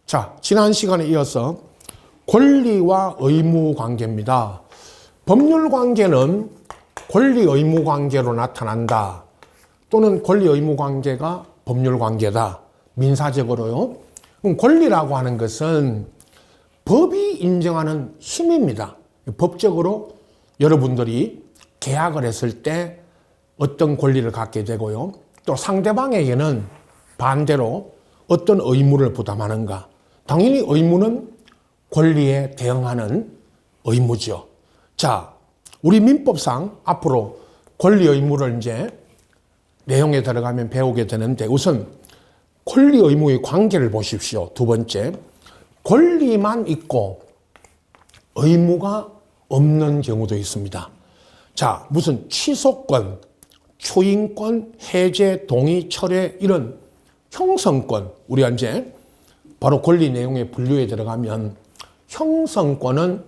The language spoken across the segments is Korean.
자, 지난 시간에 이어서 권리와 의무 관계입니다. 법률 관계는 권리 의무 관계로 나타난다. 또는 권리 의무 관계가 법률 관계다. 민사적으로요. 그럼 권리라고 하는 것은 법이 인정하는 힘입니다. 법적으로 여러분들이 계약을 했을 때 어떤 권리를 갖게 되고요. 또 상대방에게는 반대로 어떤 의무를 부담하는가. 당연히 의무는 권리에 대응하는 의무죠. 자, 우리 민법상 앞으로 권리 의무를 이제 내용에 들어가면 배우게 되는데 우선 권리 의무의 관계를 보십시오. 두 번째, 권리만 있고 의무가 없는 경우도 있습니다. 자, 무슨 취소권, 추인권, 해제, 동의, 철회 이런 형성권, 우리가 이제 바로 권리 내용의 분류에 들어가면 형성권은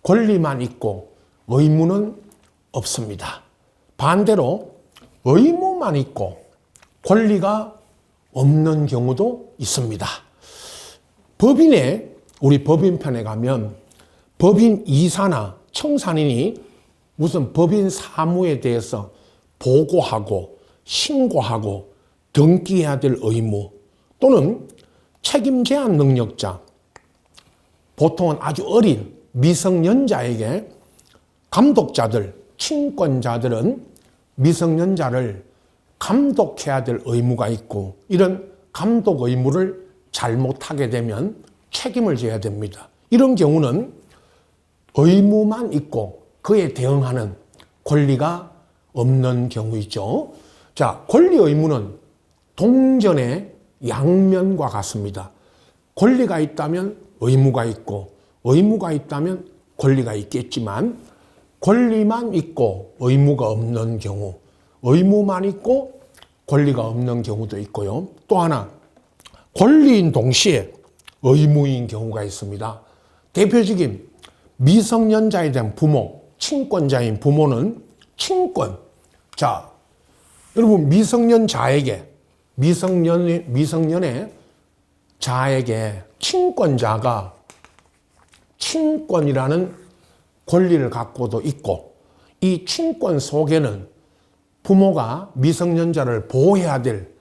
권리만 있고 의무는 없습니다. 반대로 의무만 있고 권리가 없는 경우도 있습니다. 법인에, 우리 법인편에 가면 법인 이사나 청산인이 무슨 법인 사무에 대해서 보고하고 신고하고 등기해야 될 의무 또는 책임 제한 능력자, 보통은 아주 어린 미성년자에게 감독자들, 친권자들은 미성년자를 감독해야 될 의무가 있고 이런 감독 의무를 잘못하게 되면 책임을 져야 됩니다. 이런 경우는 의무만 있고 그에 대응하는 권리가 없는 경우이죠. 자, 권리 의무는 동전의 양면과 같습니다. 권리가 있다면 의무가 있고 의무가 있다면 권리가 있겠지만 권리만 있고 의무가 없는 경우, 의무만 있고 권리가 없는 경우도 있고요. 또 하나, 권리인 동시에 의무인 경우가 있습니다. 대표적인 미성년자에 대한 부모, 친권자인 부모는 친권. 자, 여러분 미성년자에게 미성년의 자에게 친권자가 친권이라는 권리를 갖고도 있고 이 친권 속에는 부모가 미성년자를 보호해야 될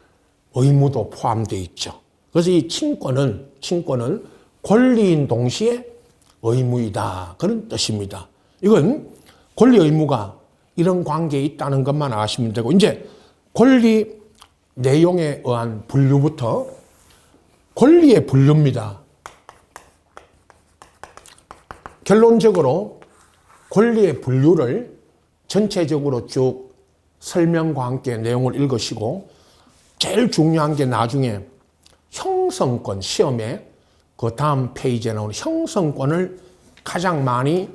의무도 포함되어 있죠. 그래서 이 친권은 권리인 동시에 의무이다. 그런 뜻입니다. 이건 권리 의무가 이런 관계에 있다는 것만 아시면 되고 이제 권리 내용에 의한 분류부터 권리의 분류입니다. 결론적으로 권리의 분류를 전체적으로 쭉 설명과 함께 내용을 읽으시고 제일 중요한 게 나중에 형성권 시험에 그 다음 페이지에 나오는 형성권을 가장 많이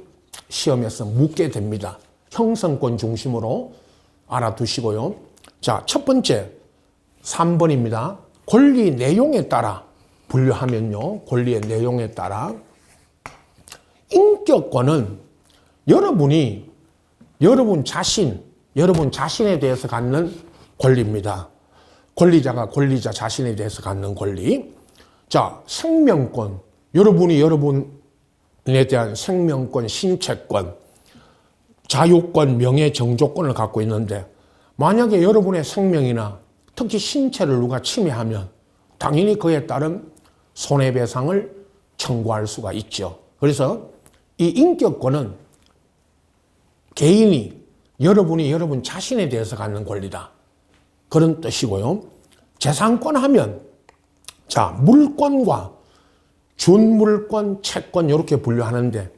시험에서 묻게 됩니다. 형성권 중심으로 알아두시고요. 자, 첫 번째 3번입니다. 권리 내용에 따라 분류하면요. 권리의 내용에 따라 인격권은 여러분 자신에 대해서 갖는 권리입니다. 권리자가 권리자 자신에 대해서 갖는 권리. 자, 생명권. 여러분에 대한 생명권, 신체권, 자유권, 명예, 정조권을 갖고 있는데 만약에 여러분의 생명이나 특히 신체를 누가 침해하면 당연히 그에 따른 손해배상을 청구할 수가 있죠. 그래서 이 인격권은 여러분이 여러분 자신에 대해서 갖는 권리다. 그런 뜻이고요. 재산권 하면 자, 물권과 준물권, 채권 이렇게 분류하는데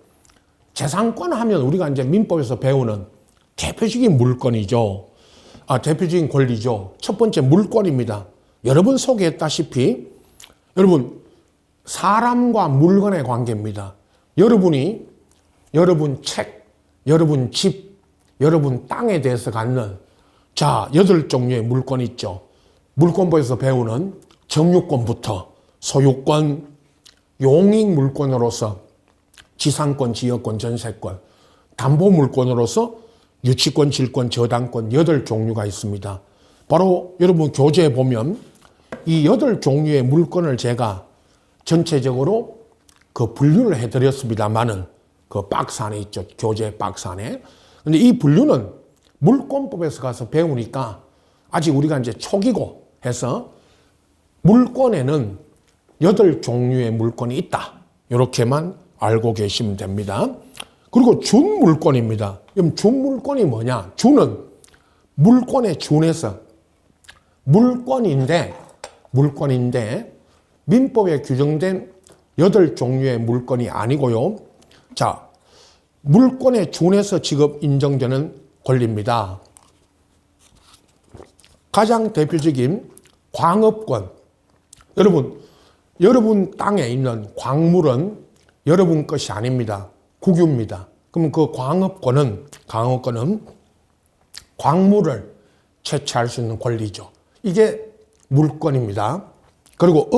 재산권 하면 우리가 이제 민법에서 배우는 대표적인 물권이죠. 대표적인 권리죠. 첫 번째 물권입니다. 여러분 소개했다시피 여러분 사람과 물건의 관계입니다. 여러분 책, 여러분 집, 여러분 땅에 대해서 갖는 자 8종류의 물권 있죠. 물권법에서 배우는 정유권부터 소유권, 용익 물권으로서 지상권, 지역권, 전세권, 담보 물권으로서 유치권, 질권, 저당권 8종류가 있습니다. 바로 여러분 교재에 보면 이 8종류의 물권을 제가 전체적으로 그 분류를 해드렸습니다만은 그 박스 안에 있죠. 교재 박스 안에. 근데 이 분류는 물권법에서 가서 배우니까 아직 우리가 이제 초기고 해서 물권에는 8종류의 물권이 있다. 이렇게만 알고 계시면 됩니다. 그리고 준물권입니다. 그럼 준물권이 뭐냐? 준은 물권에 준해서 물권인데 민법에 규정된 8종류의 물권이 아니고요. 자, 물권에 준해서 지급 인정되는 권리입니다. 가장 대표적인 광업권. 여러분 땅에 있는 광물은 여러분 것이 아닙니다. 국유입니다. 그럼 그 광업권은 광물을 채취할 수 있는 권리죠. 이게 물권입니다. 그리고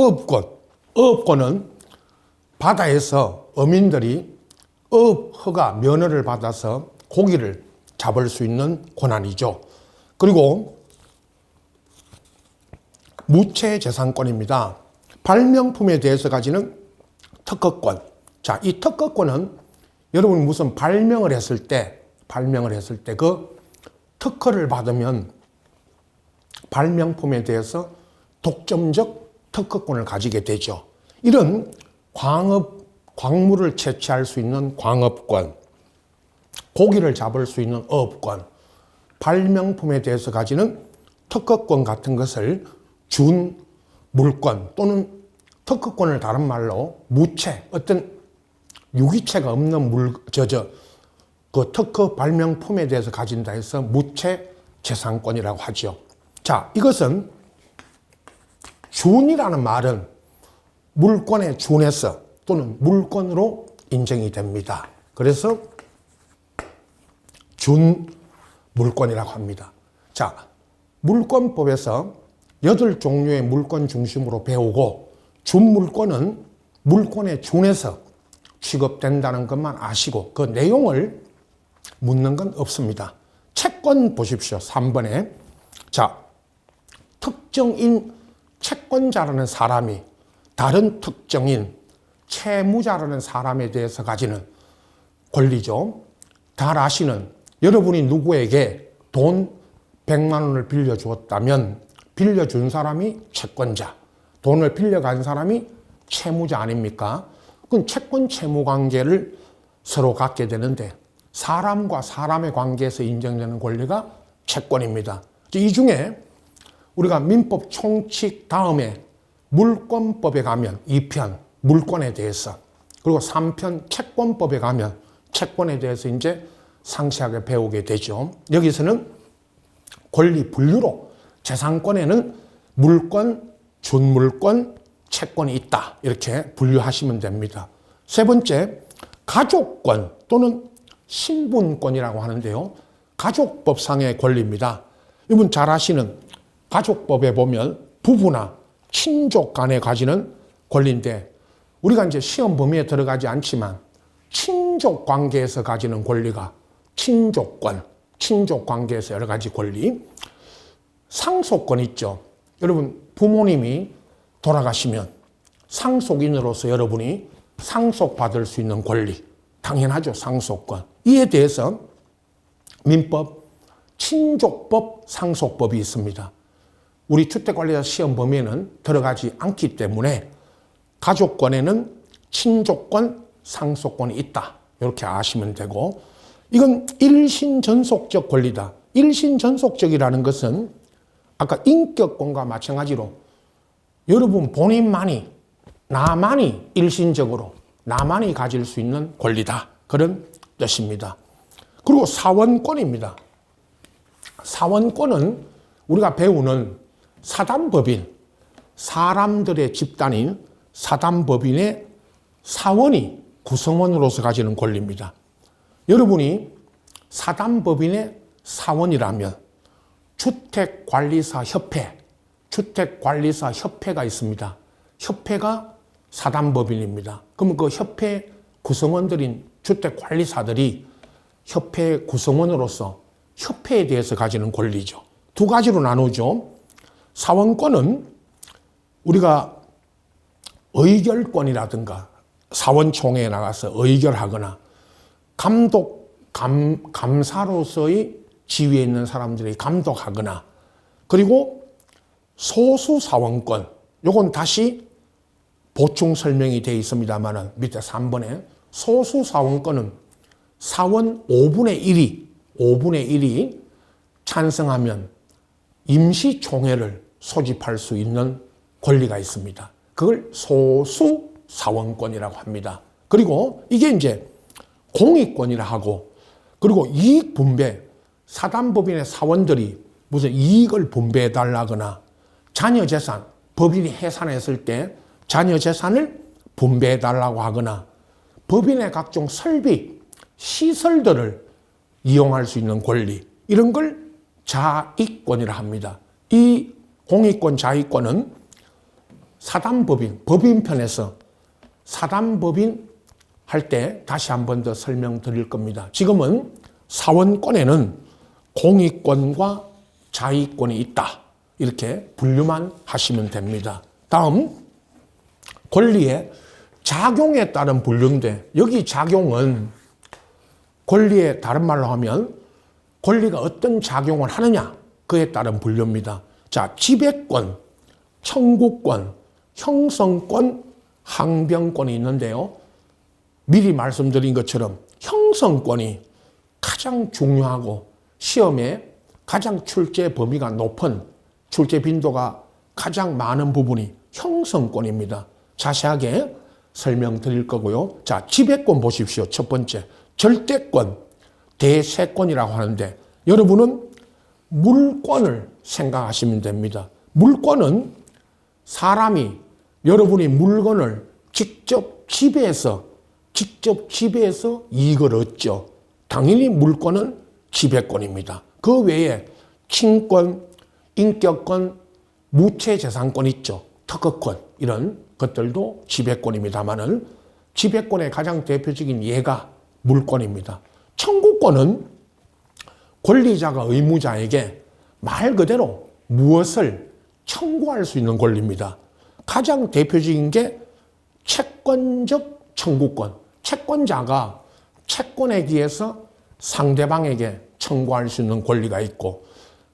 어업권은 바다에서 어민들이 어업 허가 면허를 받아서 고기를 잡을 수 있는 권한이죠. 그리고 무체재산권입니다. 발명품에 대해서 가지는 특허권. 자, 이 특허권은 여러분 무슨 발명을 했을 때 그 특허를 받으면 발명품에 대해서 독점적 특허권을 가지게 되죠. 이런 광물을 채취할 수 있는 광업권, 고기를 잡을 수 있는 어업권, 발명품에 대해서 가지는 특허권 같은 것을 준 물권 또는 특허권을 다른 말로 무체, 어떤 유기체가 없는 그 특허 발명품에 대해서 가진다 해서 무체 재산권이라고 하죠. 자, 이것은 준이라는 말은 물권에 준해서 또는 물권으로 인정이 됩니다. 그래서 준물권이라고 합니다. 자, 물권법에서 8종류의 물권 중심으로 배우고 준물권은 물권에 준해서 취급된다는 것만 아시고 그 내용을 묻는 건 없습니다. 채권 보십시오. 3번에. 자, 특정인 채권자라는 사람이 다른 특정인 채무자라는 사람에 대해서 가지는 권리죠. 잘 아시는 여러분이 누구에게 돈 100만 원을 빌려주었다면 빌려준 사람이 채권자, 돈을 빌려간 사람이 채무자 아닙니까? 그건 채권 채무 관계를 서로 갖게 되는데 사람과 사람의 관계에서 인정되는 권리가 채권입니다. 이 중에 우리가 민법 총칙 다음에 물권법에 가면 2편 물권에 대해서 그리고 3편 채권법에 가면 채권에 대해서 이제 상세하게 배우게 되죠. 여기서는 권리 분류로 재산권에는 물권, 준물권, 채권이 있다. 이렇게 분류하시면 됩니다. 세 번째, 가족권 또는 신분권이라고 하는데요. 가족법상의 권리입니다. 이분 잘 아시는 가족법에 보면 부부나 친족 간에 가지는 권리인데 우리가 이제 시험 범위에 들어가지 않지만 친족 관계에서 가지는 권리가 친족권, 친족 관계에서 여러 가지 권리. 상속권 있죠. 여러분 부모님이 돌아가시면 상속인으로서 여러분이 상속받을 수 있는 권리. 당연하죠. 상속권. 이에 대해서 민법 친족법 상속법이 있습니다. 우리 주택관리자 시험 범위에는 들어가지 않기 때문에 가족권에는 친족권, 상속권이 있다. 이렇게 아시면 되고 이건 일신전속적 권리다. 일신전속적이라는 것은 아까 인격권과 마찬가지로 여러분 본인만이 나만이 일신적으로 나만이 가질 수 있는 권리다. 그런 뜻입니다. 그리고 사원권입니다. 사원권은 우리가 배우는 사단법인, 사람들의 집단인 사단법인의 사원이 구성원으로서 가지는 권리입니다. 여러분이 사단법인의 사원이라면 주택관리사협회가 있습니다. 협회가 사단법인입니다. 그러면 그 협회 구성원들인 주택관리사들이 협회 구성원으로서 협회에 대해서 가지는 권리죠. 두 가지로 나누죠. 사원권은 우리가 의결권이라든가 사원총회에 나가서 의결하거나 감사로서의 지위에 있는 사람들이 감독하거나, 그리고 소수사원권, 요건 다시 보충 설명이 되어 있습니다만 밑에 3번에 소수사원권은 사원 5분의 1이 찬성하면 임시총회를 소집할 수 있는 권리가 있습니다. 그걸 소수사원권이라고 합니다. 그리고 이게 이제 공익권이라 하고, 그리고 이익 분배, 사단법인의 사원들이 무슨 이익을 분배해 달라거나 자녀재산, 법인이 해산했을 때 자녀재산을 분배해 달라고 하거나 법인의 각종 설비, 시설들을 이용할 수 있는 권리, 이런 걸 자익권이라 합니다. 이 공익권, 자익권은 사단법인, 법인편에서 사단법인 할 때 다시 한 번 더 설명드릴 겁니다. 지금은 사원권에는 공익권과 자익권이 있다, 이렇게 분류만 하시면 됩니다. 다음, 권리의 작용에 따른 분류인데, 여기 작용은 권리의 다른 말로 하면 권리가 어떤 작용을 하느냐, 그에 따른 분류입니다. 자, 지배권, 청구권, 형성권, 항변권이 있는데요. 미리 말씀드린 것처럼 형성권이 가장 중요하고 시험에 가장 출제 범위가 높은, 출제 빈도가 가장 많은 부분이 형성권입니다. 자세하게 설명드릴 거고요. 자, 지배권 보십시오. 첫 번째, 절대권, 대세권이라고 하는데, 여러분은 물권을 생각하시면 됩니다. 물권은 사람이 여러분이 물건을 직접 지배해서 이익을 얻죠. 당연히 물권은 지배권입니다. 그 외에 친권, 인격권, 무체재산권 있죠. 특허권, 이런 것들도 지배권입니다만은 지배권의 가장 대표적인 예가 물권입니다. 청구권은 권리자가 의무자에게 말 그대로 무엇을 청구할 수 있는 권리입니다. 가장 대표적인 게 채권적 청구권. 채권자가 채권에 기해서 상대방에게 청구할 수 있는 권리가 있고,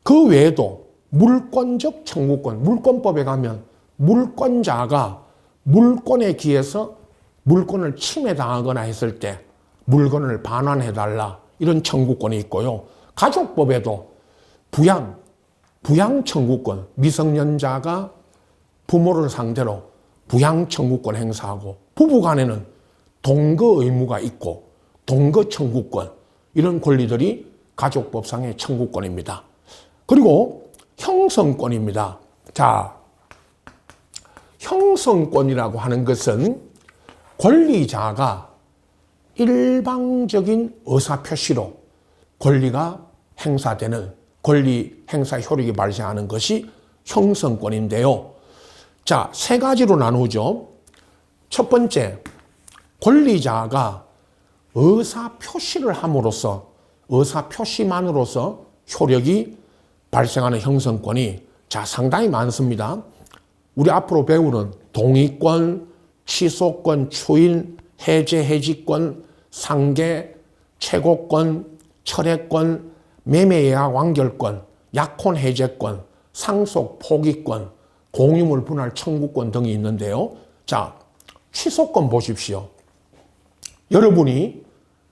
그 외에도 물권적 청구권, 물권법에 가면 물권자가 물권에 기해서 물권을 침해당하거나 했을 때 물건을 반환해달라, 이런 청구권이 있고요. 가족법에도 부양 청구권, 미성년자가 부모를 상대로 부양 청구권 행사하고, 부부간에는 동거 의무가 있고 동거 청구권, 이런 권리들이 가족법상의 청구권입니다. 그리고 형성권입니다. 자, 형성권이라고 하는 것은 권리자가 일방적인 의사표시로 권리가 행사되는, 권리 행사 효력이 발생하는 것이 형성권인데요. 자, 세 가지로 나누죠. 첫 번째, 권리자가 의사표시를 함으로써, 의사표시만으로서 효력이 발생하는 형성권이 상당히 많습니다. 우리 앞으로 배우는 동의권, 취소권, 추인, 해제, 해지권, 상계, 최고권, 철회권, 매매 예약 완결권, 약혼 해제권, 상속 포기권, 공유물 분할 청구권 등이 있는데요. 자, 취소권 보십시오. 여러분이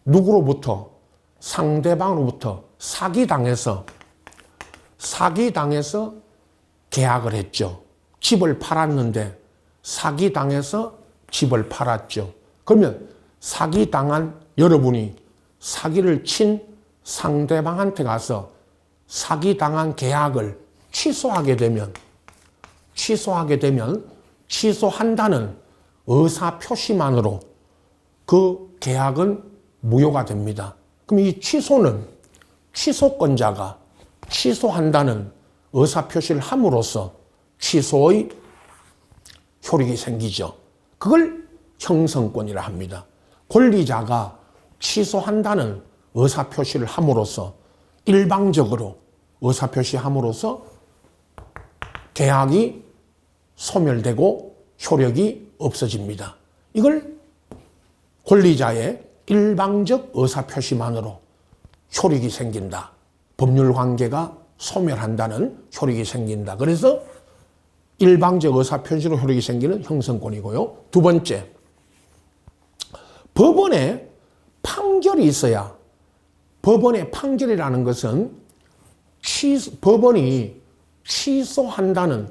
누구로부터, 상대방으로부터 사기당해서 계약을 했죠. 집을 팔았는데 사기당해서 집을 팔았죠. 그러면 사기당한 여러분이 사기를 친 상대방한테 가서 사기당한 계약을 취소하게 되면 취소한다는 의사표시만으로 그 계약은 무효가 됩니다. 그럼 이 취소는 취소권자가 취소한다는 의사표시를 함으로써 취소의 효력이 생기죠. 그걸 형성권이라 합니다. 권리자가 취소한다는 의사표시를 함으로써, 일방적으로 의사표시함으로써 계약이 소멸되고 효력이 없어집니다. 이걸 권리자의 일방적 의사표시만으로 효력이 생긴다. 법률관계가 소멸한다는 효력이 생긴다. 그래서 일방적 의사표시로 효력이 생기는 형성권이고요. 두 번째, 법원에 판결이 있어야, 법원의 판결이라는 것은 법원이 취소한다는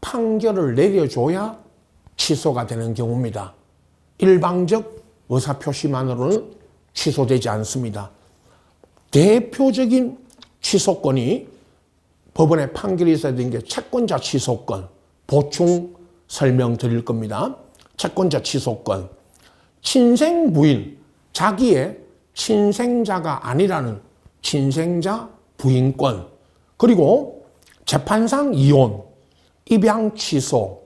판결을 내려줘야 취소가 되는 경우입니다. 일방적 의사표시만으로는 취소되지 않습니다. 대표적인 취소권이 법원의 판결이 있어야 되는 게 채권자 취소권, 보충 설명드릴 겁니다. 채권자 취소권, 친생 부인, 자기의 친생자가 아니라는 친생자 부인권, 그리고 재판상 이혼, 입양 취소,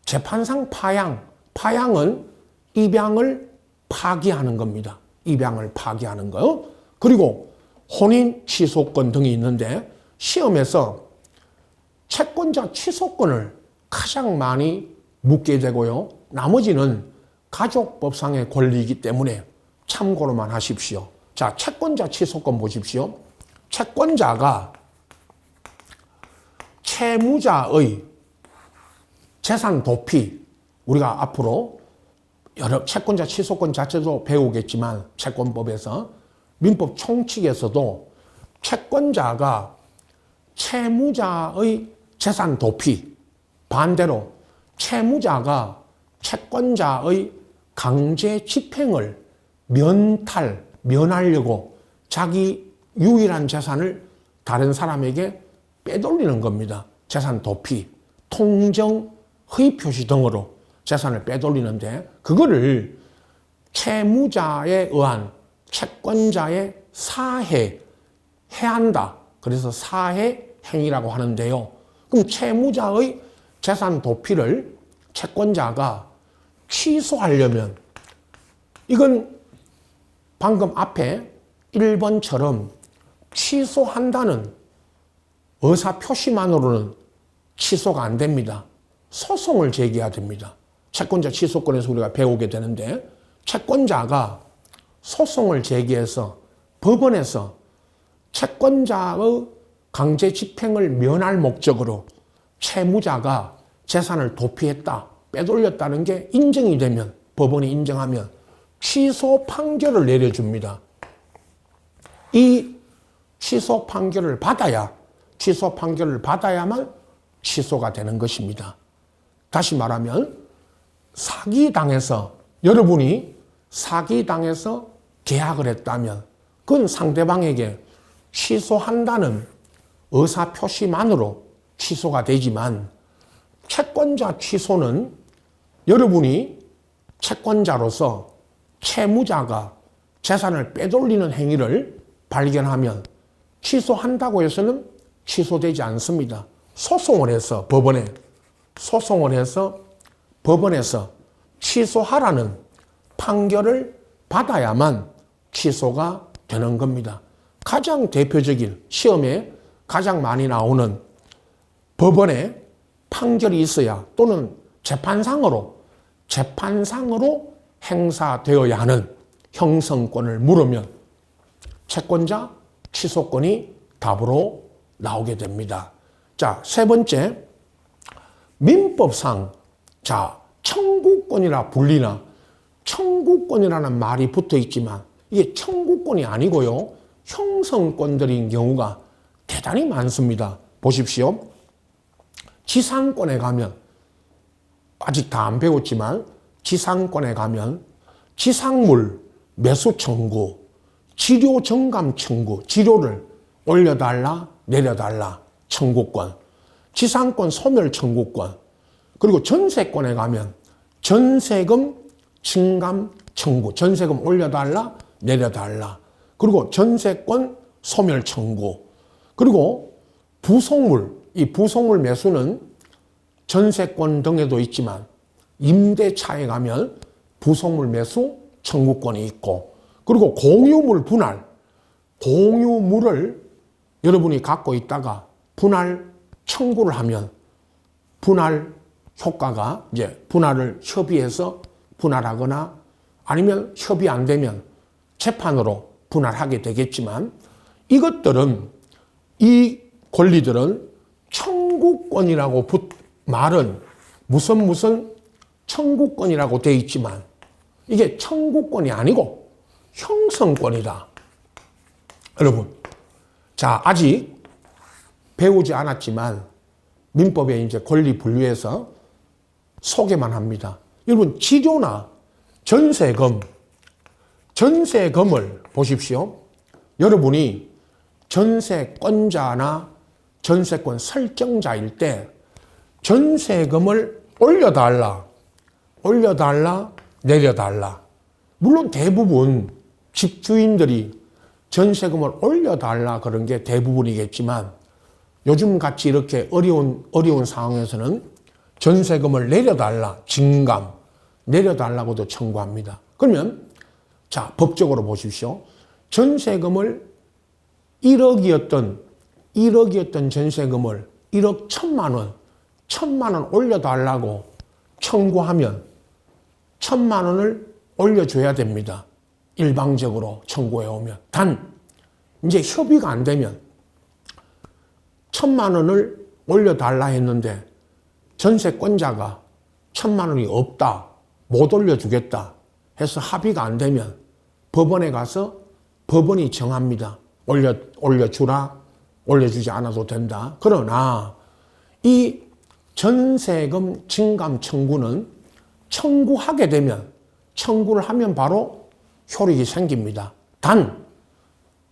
재판상 파양, 파양은 입양을 파기하는 겁니다. 입양을 파기하는 거요. 그리고 혼인 취소권 등이 있는데 시험에서 채권자 취소권을 가장 많이 묻게 되고요. 나머지는 가족법상의 권리이기 때문에 참고로만 하십시오. 자, 채권자 취소권 보십시오. 채권자가 채무자의 재산 도피, 우리가 앞으로 여러 채권자 취소권 자체도 배우겠지만 채권법에서 민법 총칙에서도 채권자가 채무자의 재산 도피, 반대로 채무자가 채권자의 강제 집행을 면하려고 자기 유일한 재산을 다른 사람에게 빼돌리는 겁니다. 재산 도피, 통정 허위 표시 등으로 재산을 빼돌리는데 그거를 채무자에 의한 채권자의 사해, 해한다. 그래서 사해 행위라고 하는데요. 그럼 채무자의 재산 도피를 채권자가 취소하려면 이건 방금 앞에 1번처럼 취소한다는 의사표시만으로는 취소가 안 됩니다. 소송을 제기해야 됩니다. 채권자 취소권에서 우리가 배우게 되는데 채권자가 소송을 제기해서 법원에서 채권자의 강제 집행을 면할 목적으로 채무자가 재산을 도피했다, 빼돌렸다는 게 인정이 되면, 법원이 인정하면 취소 판결을 내려줍니다. 이 취소 판결을 받아야만 취소가 되는 것입니다. 다시 말하면 여러분이 사기당해서 계약을 했다면 그건 상대방에게 취소한다는 의사표시만으로 취소가 되지만 채권자 취소는 여러분이 채권자로서 채무자가 재산을 빼돌리는 행위를 발견하면 취소한다고 해서는 취소되지 않습니다. 소송을 해서 법원에서 취소하라는 판결을 받아야만 취소가 되는 겁니다. 가장 대표적인 시험에 가장 많이 나오는 법원에 판결이 있어야 또는 재판상으로 행사되어야 하는 형성권을 물으면 채권자 취소권이 답으로 나오게 됩니다. 자, 세 번째, 민법상 청구권이라 불리나 청구권이라는 말이 붙어 있지만 이게 청구권이 아니고요. 형성권들인 경우가 대단히 많습니다. 보십시오. 지상권에 가면 아직 다 안 배웠지만 지상권에 가면 지상물 매수 청구, 지료 정감 청구, 지료를 올려달라 내려달라 청구권, 지상권 소멸 청구권, 그리고 전세권에 가면 전세금 증감 청구, 전세금 올려달라 내려달라, 그리고 전세권 소멸 청구, 그리고 부속물, 이 부속물 매수는 전세권 등에도 있지만 임대차에 가면 부속물 매수 청구권이 있고, 그리고 공유물 분할, 공유물을 여러분이 갖고 있다가 분할 청구를 하면 분할 효과가 이제 분할을 협의해서 분할하거나 아니면 협의 안 되면 재판으로 분할하게 되겠지만 이것들은 이 권리들은 청구권이라고 말은 무슨 청구권이라고 돼 있지만 이게 청구권이 아니고 형성권이다. 여러분, 자, 아직 배우지 않았지만 민법에 이제 권리 분류해서 소개만 합니다. 여러분, 지조나 전세금을 보십시오. 여러분이 전세권자나 전세권 설정자일 때 전세금을 올려달라, 내려달라. 물론 대부분 집주인들이 전세금을 올려달라 그런 게 대부분이겠지만 요즘 같이 이렇게 어려운 상황에서는 전세금을 내려달라, 증감, 내려달라고도 청구합니다. 그러면 자, 법적으로 보십시오. 전세금을 1억이었던 전세금을 1억 1,000만 원 올려달라고 청구하면 1,000만 원을 올려줘야 됩니다. 일방적으로 청구해 오면. 단 이제 협의가 안 되면 1,000만 원을 올려달라 했는데 전세권자가 1,000만 원이 없다, 못 올려주겠다 해서 합의가 안 되면 법원에 가서 법원이 정합니다. 올려주라, 올려주지 않아도 된다. 그러나 이 전세금 증감 청구는 청구하게 되면, 청구를 하면 바로 효력이 생깁니다. 단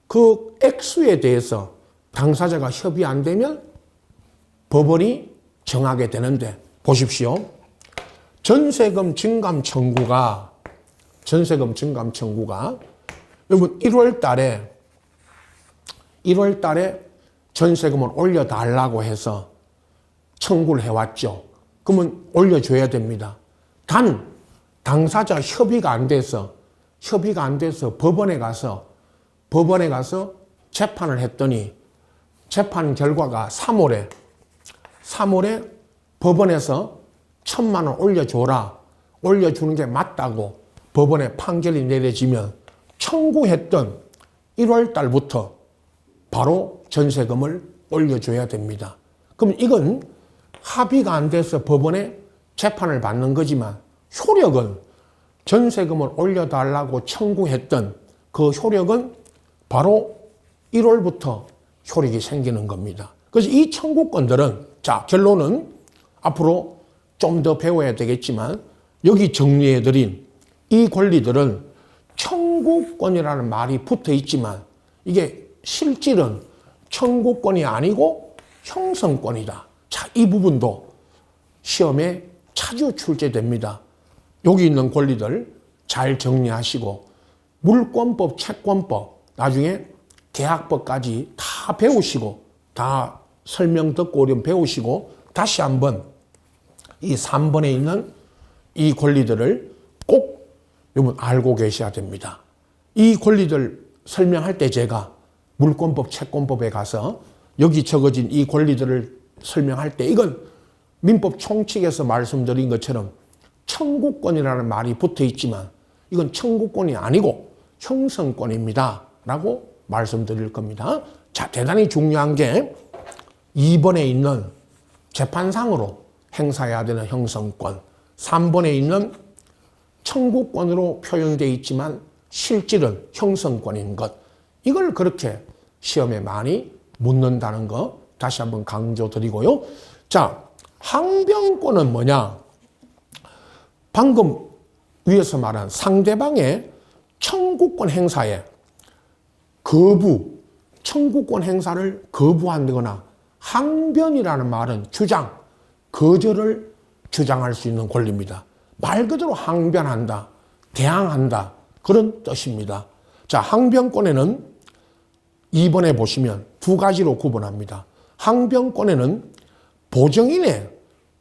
그 액수에 대해서 당사자가 협의 안 되면 법원이 정하게 되는데, 보십시오. 전세금 증감 청구가 여러분 1월 달에 전세금을 올려달라고 해서 청구를 해왔죠. 그러면 올려줘야 됩니다. 단 당사자 협의가 안 돼서 법원에 가서 재판을 했더니 재판 결과가 3월에 법원에서 1,000만 원 올려주는 게 맞다고 법원에 판결이 내려지면 청구했던 1월 달부터 바로 전세금을 올려줘야 됩니다. 그럼 이건 합의가 안 돼서 법원에 재판을 받는 거지만 효력은 전세금을 올려달라고 청구했던 그 효력은 바로 1월부터 효력이 생기는 겁니다. 그래서 이 청구권들은, 자, 결론은 앞으로 좀 더 배워야 되겠지만 여기 정리해드린 이 권리들은 청구권이라는 말이 붙어 있지만 이게 실질은 청구권이 아니고 형성권이다. 자, 이 부분도 시험에 자주 출제됩니다. 여기 있는 권리들 잘 정리하시고 물권법, 채권법, 나중에 계약법까지 다 배우시고, 다 설명 듣고 오면 배우시고 다시 한번 이 3번에 있는 이 권리들을 꼭 여러분 알고 계셔야 됩니다. 이 권리들 설명할 때 제가 물권법, 채권법에 가서 여기 적어진 이 권리들을 설명할 때 이건 민법 총칙에서 말씀드린 것처럼 청구권이라는 말이 붙어 있지만 이건 청구권이 아니고 형성권입니다 라고 말씀드릴 겁니다. 자, 대단히 중요한 게 2번에 있는 재판상으로 행사해야 되는 형성권, 3번에 있는 청구권으로 표현되어 있지만 실질은 형성권인 것, 이걸 그렇게 시험에 많이 묻는다는 거 다시 한번 강조드리고요. 자, 항변권은 뭐냐? 방금 위에서 말한 상대방의 청구권 행사에 청구권 행사를 거부한다거나 항변이라는 말은 주장, 거절을 주장할 수 있는 권리입니다. 말 그대로 항변한다, 대항한다 그런 뜻입니다. 자, 항변권에는 2번에 보시면 두 가지로 구분합니다. 항변권에는 보증인의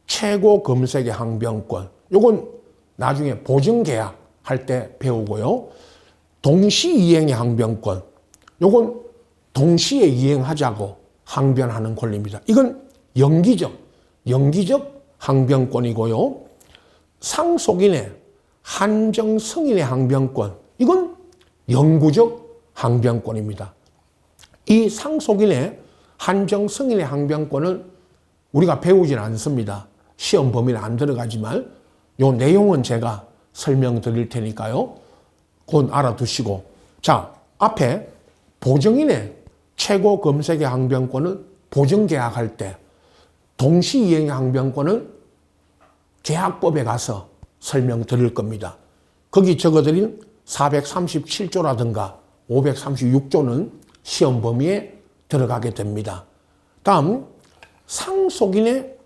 최고 금색의 항변권, 요건 나중에 보증계약 할 때 배우고요. 동시이행의 항변권, 요건 동시에 이행하자고 항변하는 권리입니다. 이건 영기적 항변권이고요. 상속인의 한정 승인의 항변권, 이건 영구적 항변권입니다. 이 상속인의 한정 승인의 항변권을 우리가 배우진 않습니다. 시험 범위는 안 들어가지만 요 내용은 제가 설명드릴 테니까요. 그건 알아두시고, 자, 앞에 보증인의 최고 검색의 항변권은 보증계약할 때, 동시이행의 항변권은 계약법에 가서 설명드릴 겁니다. 거기 적어드린 437조라든가 536조는 시험 범위에 들어가게 됩니다. 다음, 상속인의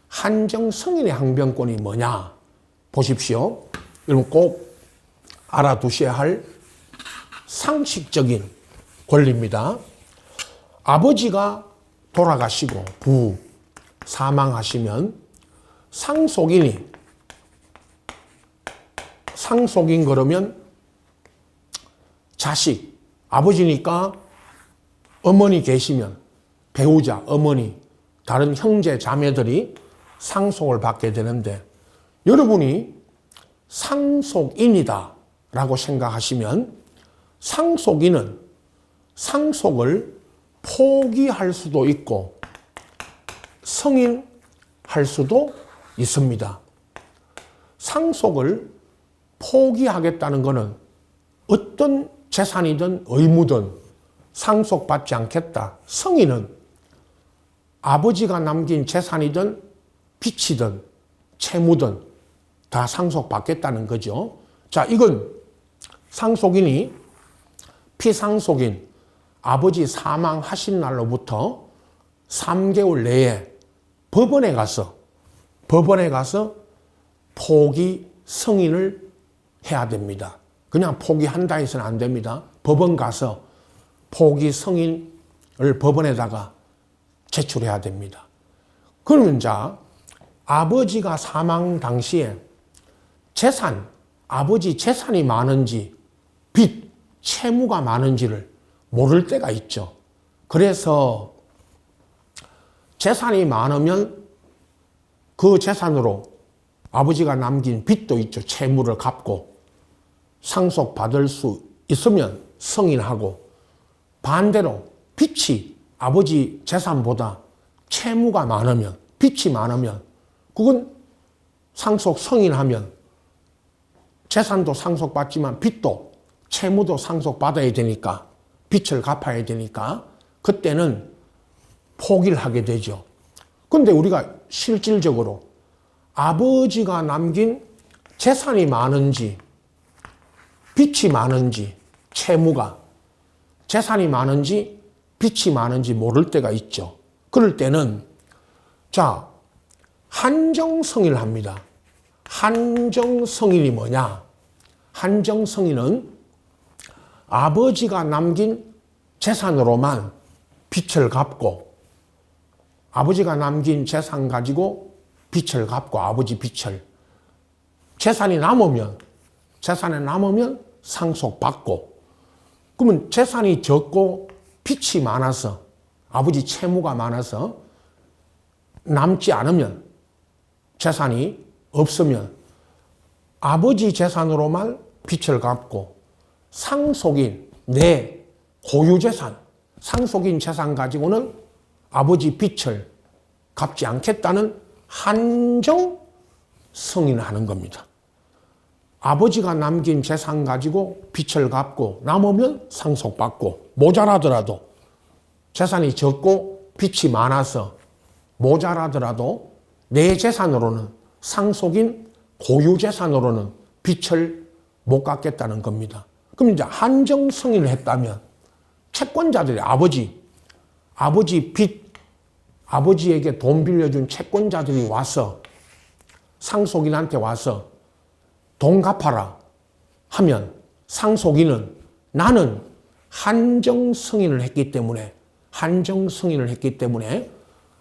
한정 승인의 항변권이 뭐냐? 보십시오. 여러분 꼭 알아두셔야 할 상식적인 권리입니다. 아버지가 돌아가시고 사망하시면 상속인 그러면 자식, 아버지니까 어머니 계시면 배우자, 어머니, 다른 형제, 자매들이 상속을 받게 되는데, 여러분이 상속인이다 라고 생각하시면 상속인은 상속을 포기할 수도 있고 승인할 수도 있습니다. 상속을 포기하겠다는 것은 어떤 재산이든 의무든 상속받지 않겠다. 승인은 아버지가 남긴 재산이든 빚이든 채무든 다 상속받겠다는 거죠. 자, 이건 상속인이 피상속인 아버지 사망하신 날로부터 3개월 내에 법원에 가서 포기 승인을 해야 됩니다. 그냥 포기한다 해서는 안 됩니다. 법원 가서 포기 승인을 법원에다가 제출해야 됩니다. 그러면 자, 아버지가 사망 당시에 아버지 재산이 많은지 빚, 채무가 많은지를 모를 때가 있죠. 그래서 재산이 많으면 그 재산으로 아버지가 남긴 빚도 있죠. 채무를 갚고 상속받을 수 있으면 승인하고, 반대로 빚이 아버지 재산보다 채무가 많으면, 빚이 많으면 그건 상속 승인하면 재산도 상속받지만 빚도 채무도 상속받아야 되니까, 빚을 갚아야 되니까 그때는 포기를 하게 되죠. 그런데 우리가 실질적으로 아버지가 남긴 재산이 많은지 빚이 많은지, 채무가 재산이 많은지 빚이 많은지 모를 때가 있죠. 그럴 때는 자, 한정승인을 합니다. 한정승인이 뭐냐? 한정승인은 아버지가 남긴 재산으로만 빚을 갚고, 아버지가 남긴 재산 가지고 빚을 갚고, 아버지 빚을, 재산이 남으면 상속받고, 그러면 재산이 적고 빚이 많아서, 아버지 채무가 많아서 남지 않으면, 재산이 없으면 아버지 재산으로만 빚을 갚고, 상속인, 내 고유재산, 상속인 재산 가지고는 아버지 빚을 갚지 않겠다는 한정 승인을 하는 겁니다. 아버지가 남긴 재산 가지고 빚을 갚고 남으면 상속받고, 모자라더라도 재산이 적고 빚이 많아서 모자라더라도 내 재산으로는, 상속인 고유재산으로는 빚을 못 갚겠다는 겁니다. 그럼 이제 한정 승인을 했다면 채권자들이 아버지 빚, 아버지에게 돈 빌려준 채권자들이 와서 상속인한테 와서 돈 갚아라 하면, 상속인은 나는 한정 승인을 했기 때문에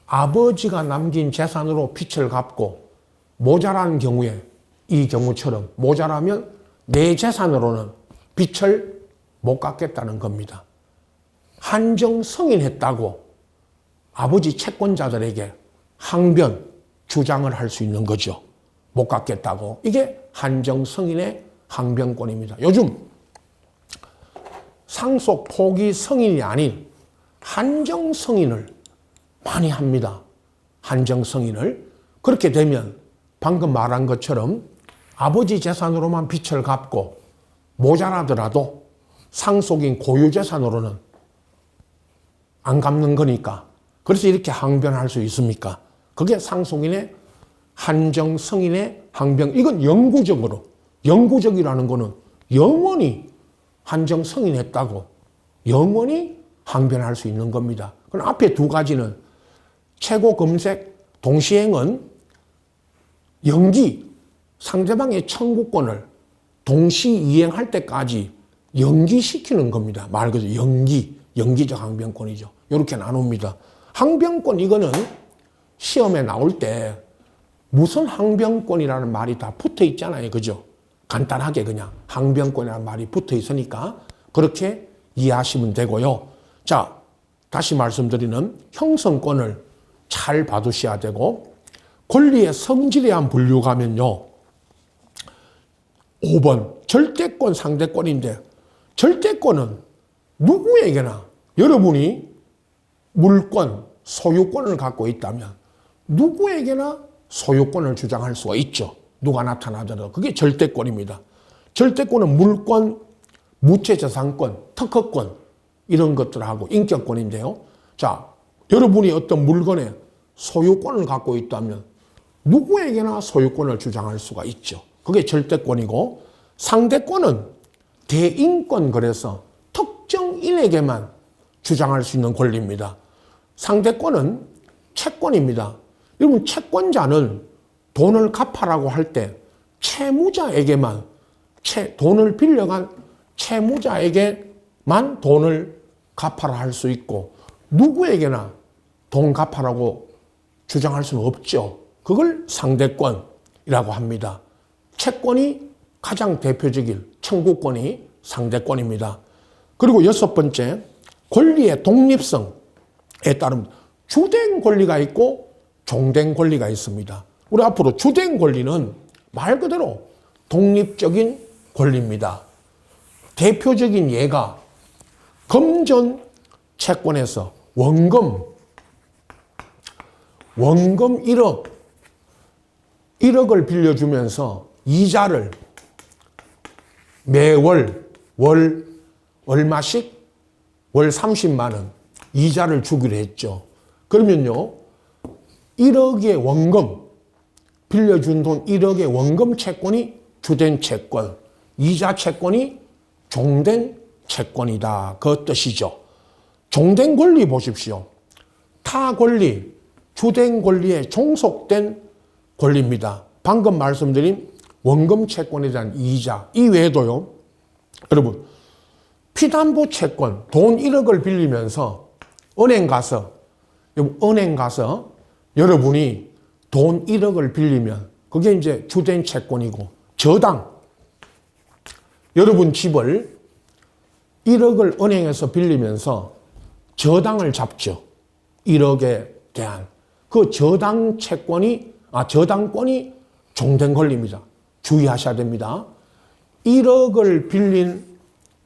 아버지가 남긴 재산으로 빚을 갚고, 모자란 경우에, 이 경우처럼 모자라면 내 재산으로는 빚을 못 갚겠다는 겁니다. 한정 승인했다고 아버지 채권자들에게 항변, 주장을 할 수 있는 거죠. 못 갖겠다고. 이게 한정승인의 항변권입니다. 요즘 상속 포기 승인이 아닌 한정승인을 많이 합니다. 한정승인을. 그렇게 되면 방금 말한 것처럼 아버지 재산으로만 빚을 갚고 모자라더라도 상속인 고유 재산으로는 안 갚는 거니까. 그래서 이렇게 항변할 수 있습니까? 그게 상속인의 한정승인의 항변. 이건 영구적으로, 영구적이라는 거는 영원히 한정승인했다고 영원히 항변할 수 있는 겁니다. 그럼 앞에 두 가지는 최고검색 동시행은 연기, 상대방의 청구권을 동시 이행할 때까지 연기시키는 겁니다. 말 그대로 연기적 항변권이죠. 이렇게 나눕니다. 항변권 이거는 시험에 나올 때 무슨 항변권이라는 말이 다 붙어 있잖아요. 그죠? 간단하게 그냥 항변권이라는 말이 붙어 있으니까 그렇게 이해하시면 되고요. 자, 다시 말씀드리는 형성권을 잘 봐두셔야 되고 권리의 성질에 대한 분류 가면요. 5번 절대권 상대권인데 절대권은 누구에게나 여러분이 물권, 소유권을 갖고 있다면 누구에게나 소유권을 주장할 수가 있죠. 누가 나타나더라도 그게 절대권입니다. 절대권은 물권, 무체재산권, 특허권 이런 것들하고 인격권인데요. 자, 여러분이 어떤 물건에 소유권을 갖고 있다면 누구에게나 소유권을 주장할 수가 있죠. 그게 절대권이고 상대권은 대인권 그래서 특정인에게만 주장할 수 있는 권리입니다. 상대권은 채권입니다. 여러분 채권자는 돈을 갚아라고 할 때 채무자에게만 돈을 빌려간 채무자에게만 돈을 갚아라 할 수 있고 누구에게나 돈 갚아라고 주장할 수는 없죠. 그걸 상대권이라고 합니다. 채권이 가장 대표적인 청구권이 상대권입니다. 그리고 6번째 권리의 독립성에 따른 주된 권리가 있고 종된 권리가 있습니다. 우리 앞으로 주된 권리는 말 그대로 독립적인 권리입니다. 대표적인 예가 금전 채권에서 원금 1억을 빌려주면서 이자를 매월 얼마씩 월 30만 원 이자를 주기로 했죠. 그러면요 1억의 원금 빌려준 돈 1억의 원금 채권이 주된 채권, 이자 채권이 종된 채권이다. 그 뜻이죠. 종된 권리 보십시오. 타 권리, 주된 권리에 종속된 권리입니다. 방금 말씀드린 원금 채권에 대한 이자 이외에도요. 여러분 피담보 채권 돈 1억을 빌리면서 은행 가서 여러분이 돈 1억을 빌리면 그게 이제 주된 채권이고 저당 여러분 집을 1억을 은행에서 빌리면서 저당을 잡죠. 1억에 대한 그 저당권이 종된 권리입니다. 주의하셔야 됩니다. 1억을 빌린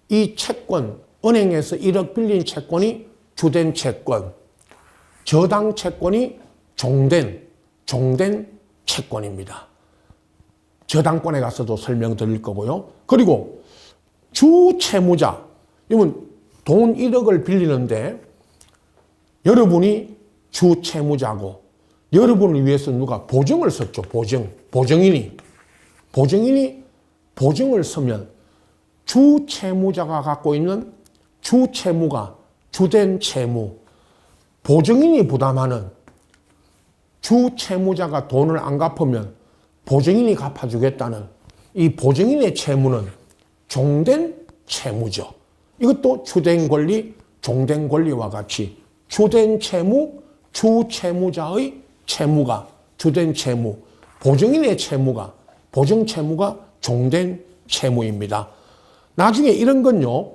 이 채권, 은행에서 1억 빌린 채권이 주된 채권, 저당 채권이 종된 채권입니다. 저당권에 가서도 설명드릴 거고요. 그리고 주채무자, 이건 돈 1억을 빌리는데 여러분이 주채무자고 여러분을 위해서 누가 보증을 썼죠. 보증인이 보증을 서면 주채무자가 갖고 있는 주채무가 주된 채무, 보증인이 부담하는 주채무자가 돈을 안 갚으면 보증인이 갚아주겠다는 이 보증인의 채무는 종된 채무죠. 이것도 주된 권리, 종된 권리와 같이 주된 채무, 주채무자의 채무가 주된 채무, 보증인의 채무가 보증 채무가 종된 채무입니다. 나중에 이런 건요,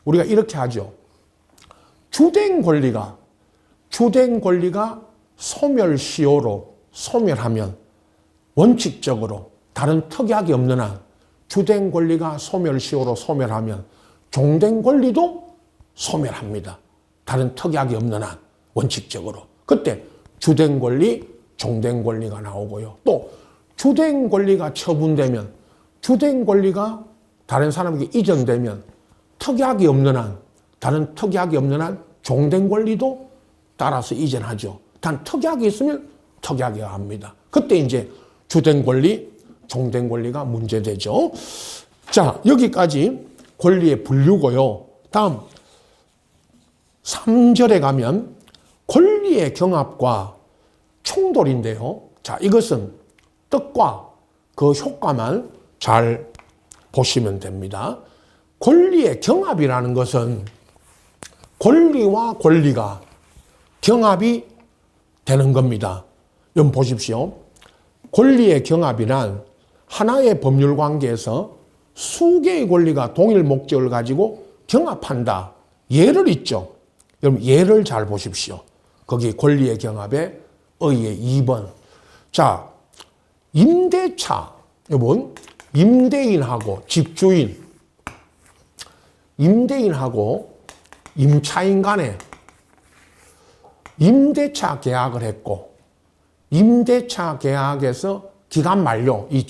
우리가 이렇게 하죠. 주된 권리가 소멸시효로 소멸하면 원칙적으로 다른 특약이 없는 한 주된 권리가 소멸시효로 소멸하면 종된 권리도 소멸합니다. 다른 특약이 없는 한 원칙적으로. 그때 주된 권리, 종된 권리가 나오고요. 또 주된 권리가 처분되면 주된 권리가 다른 사람에게 이전되면 특약이 없는 한, 다른 특약이 없는 한 종된 권리도 따라서 이전하죠. 단 특약이 있으면 특약이 합니다. 그때 이제 주된 권리, 종된 권리가 문제되죠. 자, 여기까지 권리의 분류고요. 다음 3절에 가면 권리의 경합과 충돌인데요. 자, 이것은 뜻과 그 효과만 잘 보시면 됩니다. 권리의 경합이라는 것은 권리와 권리가 경합이 되는 겁니다. 여러분 보십시오. 권리의 경합이란 하나의 법률 관계에서 수개의 권리가 동일 목적을 가지고 경합한다. 예를 있죠. 여러분 예를 잘 보십시오. 거기 권리의 경합의 의의 2번. 자, 임대차. 여러분 임대인하고 집주인, 임대인하고 임차인 간에 임대차 계약을 했고 임대차 계약에서 기간 만료, 이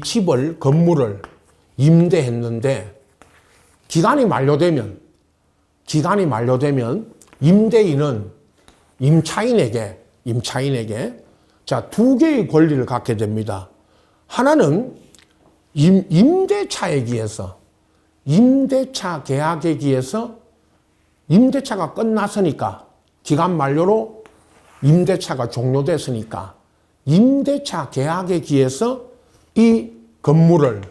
집을, 건물을 임대했는데 기간이 만료되면 임대인은 임차인에게 자, 두 개의 권리를 갖게 됩니다. 하나는 임대차에 기해서 임대차 계약에 기해서 임대차가 끝났으니까 기간 만료로 임대차가 종료됐으니까 임대차 계약에 기해서 이 건물을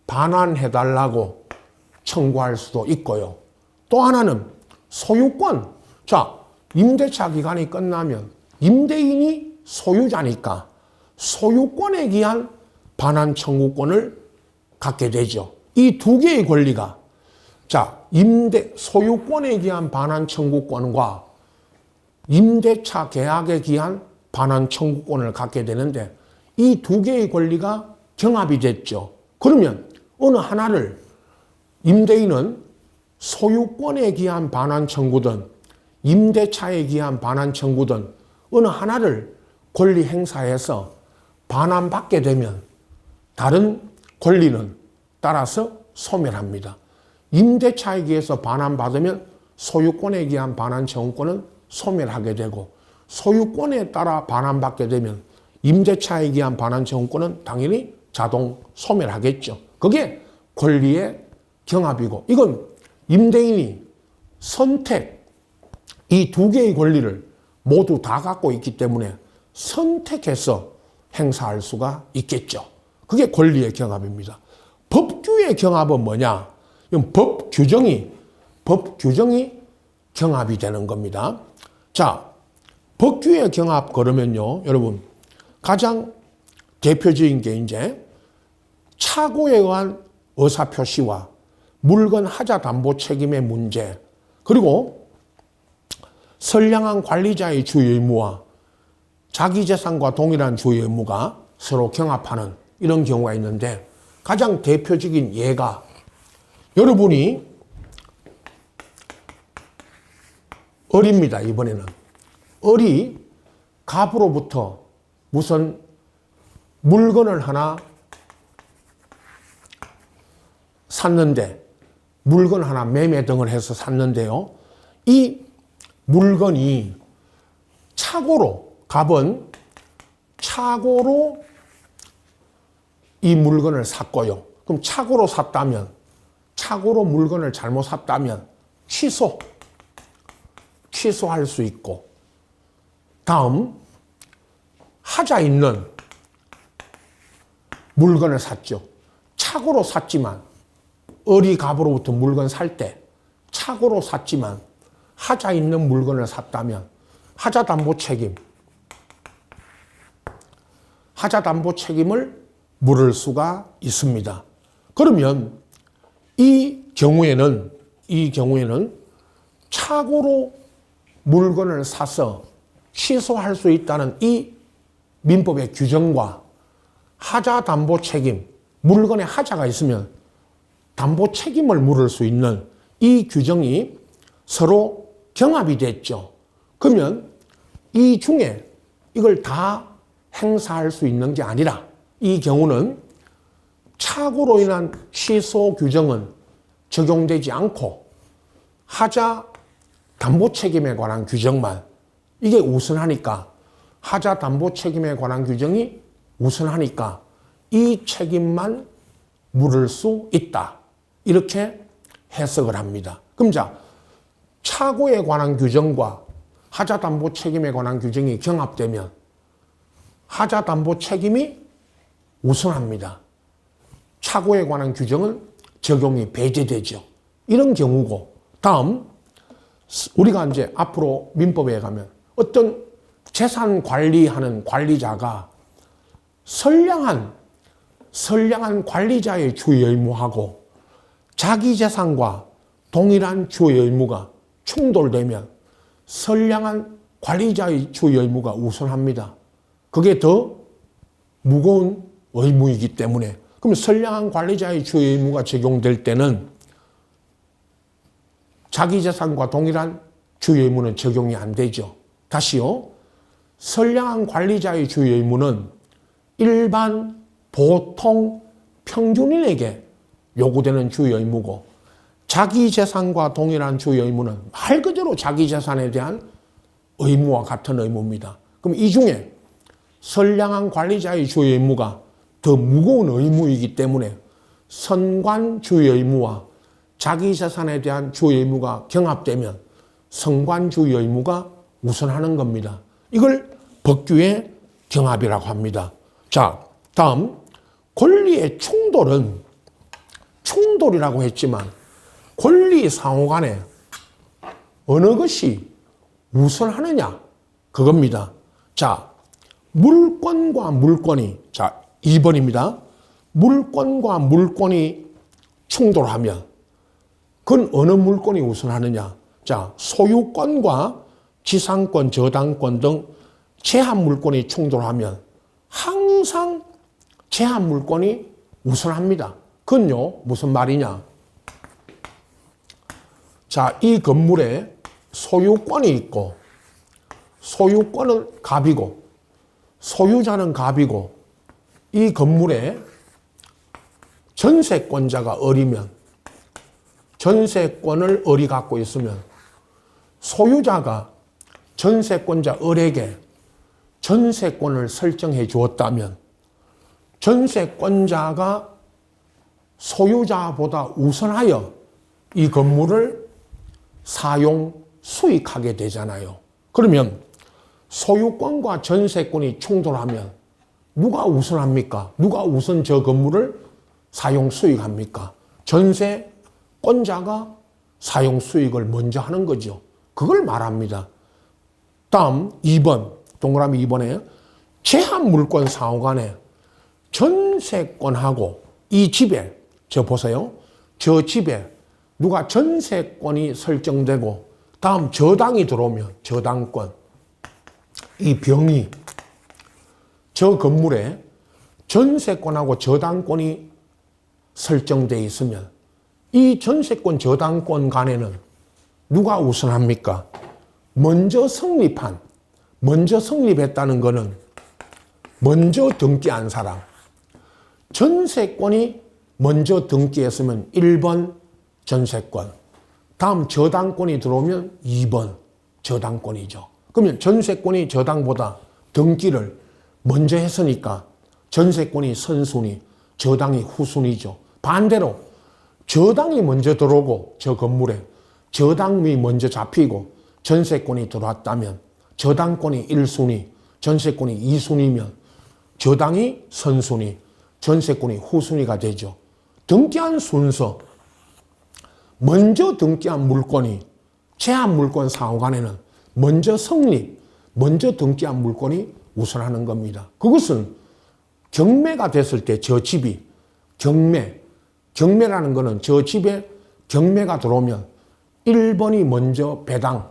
반환해달라고 청구할 수도 있고요. 또 하나는 소유권. 자, 임대차 기간이 끝나면 임대인이 소유자니까 소유권에 기한 반환 청구권을 갖게 되죠. 이 두 개의 권리가 자, 소유권에 기한 반환 청구권과 임대차 계약에 기한 반환 청구권을 갖게 되는데 이 두 개의 권리가 경합이 됐죠. 그러면 어느 하나를 임대인은 소유권에 기한 반환 청구든 임대차에 기한 반환 청구든 어느 하나를 권리 행사해서 반환받게 되면 다른 권리는 따라서 소멸합니다. 임대차에 기해서 반환받으면 소유권에 기한 반환 청구권은 소멸하게 되고 소유권에 따라 반환받게 되면 임대차에 기한 반환 청구권은 당연히 자동 소멸하겠죠. 그게 권리의 경합이고 이건 임대인이 선택, 이 두 개의 권리를 모두 다 갖고 있기 때문에 선택해서 행사할 수가 있겠죠. 그게 권리의 경합입니다. 법규의 경합은 뭐냐? 법 규정이 경합이 되는 겁니다. 자, 법규의 경합 그러면요, 여러분 가장 대표적인 게 이제 착오에 의한 의사표시와 물건 하자 담보 책임의 문제, 그리고 선량한 관리자의 주의 의무와 자기 재산과 동일한 주의 의무가 서로 경합하는 이런 경우가 있는데 가장 대표적인 예가 여러분이 을입니다. 이번에는 을이 갑으로부터 무슨 물건을 하나 샀는데 물건 하나 매매 등을 해서 샀는데요. 이 물건이 갑은 착오로 이 물건을 샀고요. 그럼 착오로 물건을 잘못 샀다면 취소할 수 있고, 다음 하자 있는 물건을 샀죠. 착오로 샀지만 을이 갑으로부터 물건 살 때 착오로 샀지만 하자 있는 물건을 샀다면 하자 담보 책임을 물을 수가 있습니다. 그러면 이 경우에는 착오로 물건을 사서 취소할 수 있다는 이 민법의 규정과 하자 담보 책임, 물건에 하자가 있으면 담보 책임을 물을 수 있는 이 규정이 서로 경합이 됐죠. 그러면 이 중에 이걸 다 행사할 수 있는 게 아니라 이 경우는 착오로 인한 취소 규정은 적용되지 않고 하자 담보 책임에 관한 규정만 이게 우선하니까 하자 담보 책임에 관한 규정이 우선하니까 이 책임만 물을 수 있다. 이렇게 해석을 합니다. 그럼 자, 착오에 관한 규정과 하자 담보 책임에 관한 규정이 경합되면 하자 담보 책임이 우선합니다. 착오에 관한 규정은 적용이 배제되죠. 이런 경우고, 다음 우리가 이제 앞으로 민법에 가면 어떤 재산 관리하는 관리자가 선량한 관리자의 주의 의무하고 자기 재산과 동일한 주의 의무가 충돌되면 선량한 관리자의 주의 의무가 우선합니다. 그게 더 무거운 의무이기 때문에, 그럼 선량한 관리자의 주의 의무가 적용될 때는 자기 재산과 동일한 주의 의무는 적용이 안 되죠. 다시요. 선량한 관리자의 주의 의무는 일반, 보통, 평균인에게 요구되는 주의 의무고, 자기 재산과 동일한 주의 의무는 말 그대로 자기 재산에 대한 의무와 같은 의무입니다. 그럼 이 중에 선량한 관리자의 주의 의무가 더 무거운 의무이기 때문에 선관 주의 의무와 자기 재산에 대한 주의 의무가 경합되면 선관 주의 의무가 우선하는 겁니다. 이걸 법규의 경합이라고 합니다. 자, 다음 권리의 충돌이라고 했지만 권리 상호 간에 어느 것이 우선하느냐 그겁니다. 자, 물권과 물권이, 자 2번입니다. 물권과 물권이 충돌하면 그건 어느 물권이 우선하느냐. 자, 소유권과 지상권, 저당권 등 제한 물권이 충돌하면 항상 제한 물권이 우선합니다. 그건요, 무슨 말이냐. 자, 이 건물에 소유권이 있고, 소유권은 갑이고, 소유자는 갑이고, 이 건물에 전세권자가 을이면, 전세권을 을이 갖고 있으면, 소유자가 전세권자 을에게 전세권을 설정해 주었다면, 전세권자가 소유자보다 우선하여 이 건물을 사용, 수익하게 되잖아요. 그러면 소유권과 전세권이 충돌하면 누가 우선합니까? 누가 우선 저 건물을 사용, 수익합니까? 전세권자가 사용, 수익을 먼저 하는 거죠. 그걸 말합니다. 다음 2번, 동그라미 2번에 제한물권 상호 간에 전세권하고 이 집에, 저 보세요. 저 집에 누가 전세권이 설정되고 다음 저당이 들어오면 저당권, 이 병이 저 건물에 전세권하고 저당권이 설정되어 있으면 이 전세권, 저당권 간에는 누가 우선합니까? 먼저 성립했다는 거는 먼저 등기한 사람. 전세권이 먼저 등기했으면 1번 전세권, 다음 저당권이 들어오면 2번 저당권이죠. 그러면 전세권이 저당보다 등기를 먼저 했으니까 전세권이 선순위, 저당이 후순위죠. 반대로 저당이 먼저 들어오고 저 건물에 저당이 먼저 잡히고 전세권이 들어왔다면 저당권이 1순위, 전세권이 2순위면 저당이 선순위, 전세권이 후순위가 되죠. 등기한 순서, 먼저 등기한 물건이 제한물권 상호 간에는 먼저 등기한 물건이 우선하는 겁니다. 그것은 경매가 됐을 때 저 집이 경매라는 거는 저 집에 경매가 들어오면 1번이 먼저 배당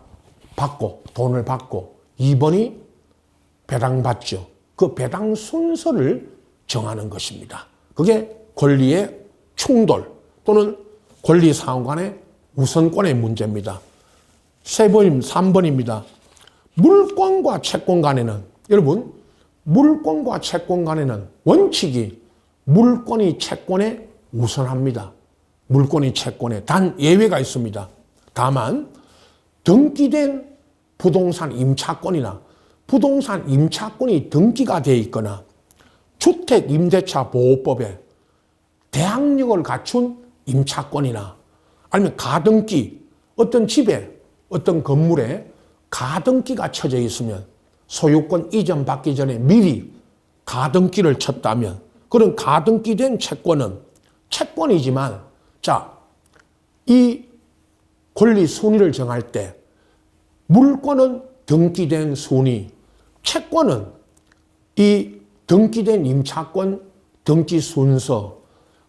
받고 돈을 받고 2번이 배당받죠. 그 배당 순서를 정하는 것입니다. 그게 권리의 충돌 또는 권리사항 간의 우선권의 문제입니다. 3번입니다. 물권과 채권 간에는, 여러분, 물권과 채권 간에는 원칙이 물권이 채권에 우선합니다. 물권이 채권에. 단 예외가 있습니다. 다만 등기된 부동산 임차권이나 부동산 임차권이 등기가 되어 있거나 주택임대차보호법에 대항력을 갖춘 임차권이나 아니면 가등기, 어떤 집에 어떤 건물에 가등기가 쳐져 있으면 소유권 이전받기 전에 미리 가등기를 쳤다면 그런 가등기된 채권은 채권이지만 자, 이 권리 순위를 정할 때 물권은 등기된 순위, 채권은 이 등기된 임차권 등기 순서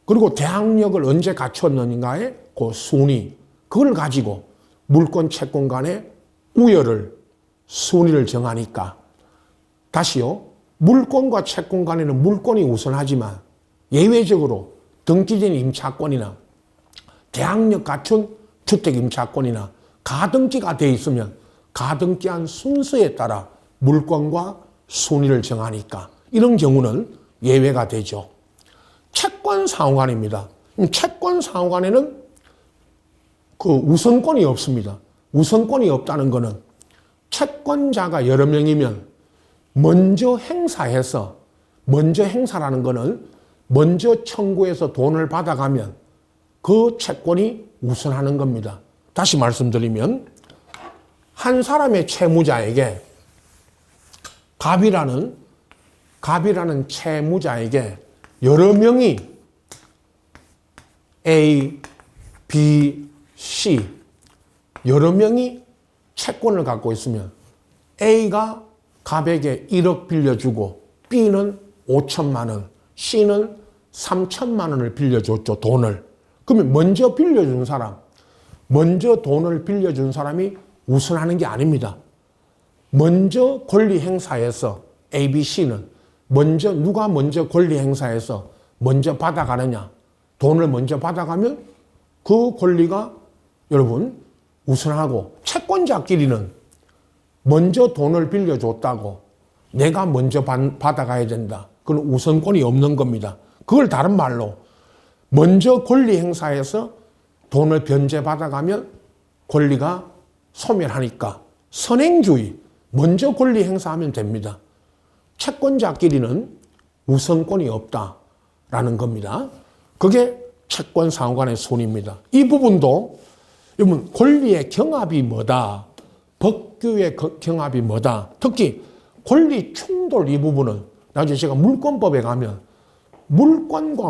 그리고 대항력을 언제 갖췄느냐의 그 순위 그걸 가지고 물권 채권 간의 우열을 순위를 정하니까 다시요. 물권과 채권 간에는 물권이 우선하지만 예외적으로 등기된 임차권이나 대항력 갖춘 주택임차권이나 가등기가 되어 있으면 가등기한 순서에 따라 물권과 순위를 정하니까 이런 경우는 예외가 되죠. 채권사후관입니다. 채권사후관에는 그 우선권이 없습니다. 우선권이 없다는 것은 채권자가 여러 명이면 먼저 행사라는 것은 먼저 청구해서 돈을 받아가면 그 채권이 우선하는 겁니다. 다시 말씀드리면 한 사람의 채무자에게 갑이라는 채무자에게 여러 명이 A, B, C 여러 명이 채권을 갖고 있으면 A가 갑에게 1억 빌려주고 B는 5천만 원, C는 3천만 원을 빌려줬죠. 돈을. 그러면 먼저 돈을 빌려준 사람이 우선하는 게 아닙니다. 먼저 권리 행사해서 A, B, C는 누가 먼저 권리 행사해서 먼저 받아가느냐. 돈을 먼저 받아가면 그 권리가 여러분 우선하고 채권자끼리는 먼저 돈을 빌려줬다고 내가 먼저 받아가야 된다. 그건 우선권이 없는 겁니다. 그걸 다른 말로 먼저 권리 행사해서 돈을 변제받아가면 권리가 소멸하니까 선행주의, 먼저 권리 행사하면 됩니다. 채권자끼리는 우선권이 없다라는 겁니다. 그게 채권사후관의 순위입니다. 이 부분도 여러분 권리의 경합이 뭐다, 법규의 경합이 뭐다, 특히 권리 충돌 이 부분은 나중에 제가 물권법에 가면 물권과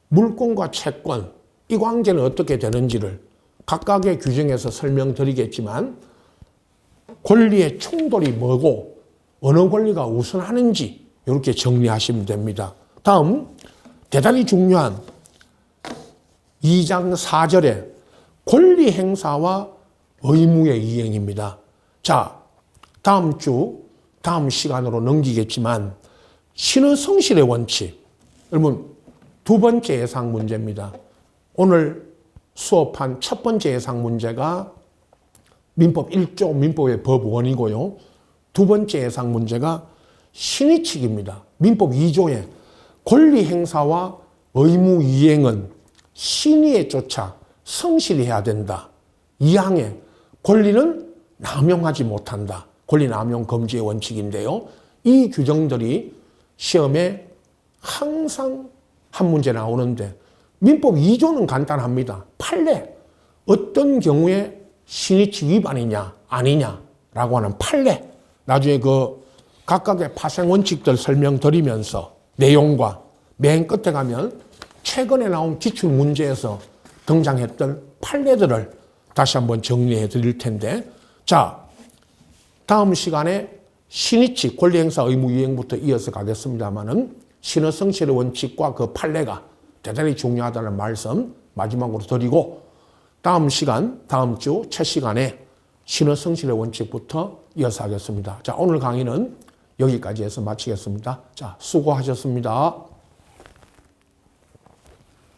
물권과 채권 이 관계는 어떻게 되는지를 각각의 규정에서 설명드리겠지만 권리의 충돌이 뭐고 어느 권리가 우선하는지 이렇게 정리하시면 됩니다. 다음 대단히 중요한 2장 4절에 권리 행사와 의무의 이행입니다. 자, 다음 시간으로 넘기겠지만 신의 성실의 원칙, 여러분 두 번째 예상 문제입니다. 오늘 수업한 첫 번째 예상 문제가 민법 1조 민법의 법원이고요. 두 번째 예상 문제가 신의칙입니다. 민법 2조에 권리 행사와 의무 이행은 신의에 쫓아 성실히 해야 된다. 2항에 권리는 남용하지 못한다. 권리 남용 금지의 원칙인데요. 이 규정들이 시험에 항상 한 문제 나오는데 민법 2조는 간단합니다. 판례. 어떤 경우에 신의칙 위반이냐 아니냐라고 하는 판례. 나중에 그 각각의 파생 원칙들 설명드리면서 내용과 맨 끝에 가면 최근에 나온 기출 문제에서 등장했던 판례들을 다시 한번 정리해 드릴 텐데, 자, 다음 시간에 신의칙, 권리행사 의무 이행부터 이어서 가겠습니다만은 신의 성실의 원칙과 그 판례가 대단히 중요하다는 말씀 마지막으로 드리고, 다음 주 첫 시간에 신의 성실의 원칙부터 이어서 하겠습니다. 자, 오늘 강의는 여기까지 해서 마치겠습니다. 자, 수고하셨습니다.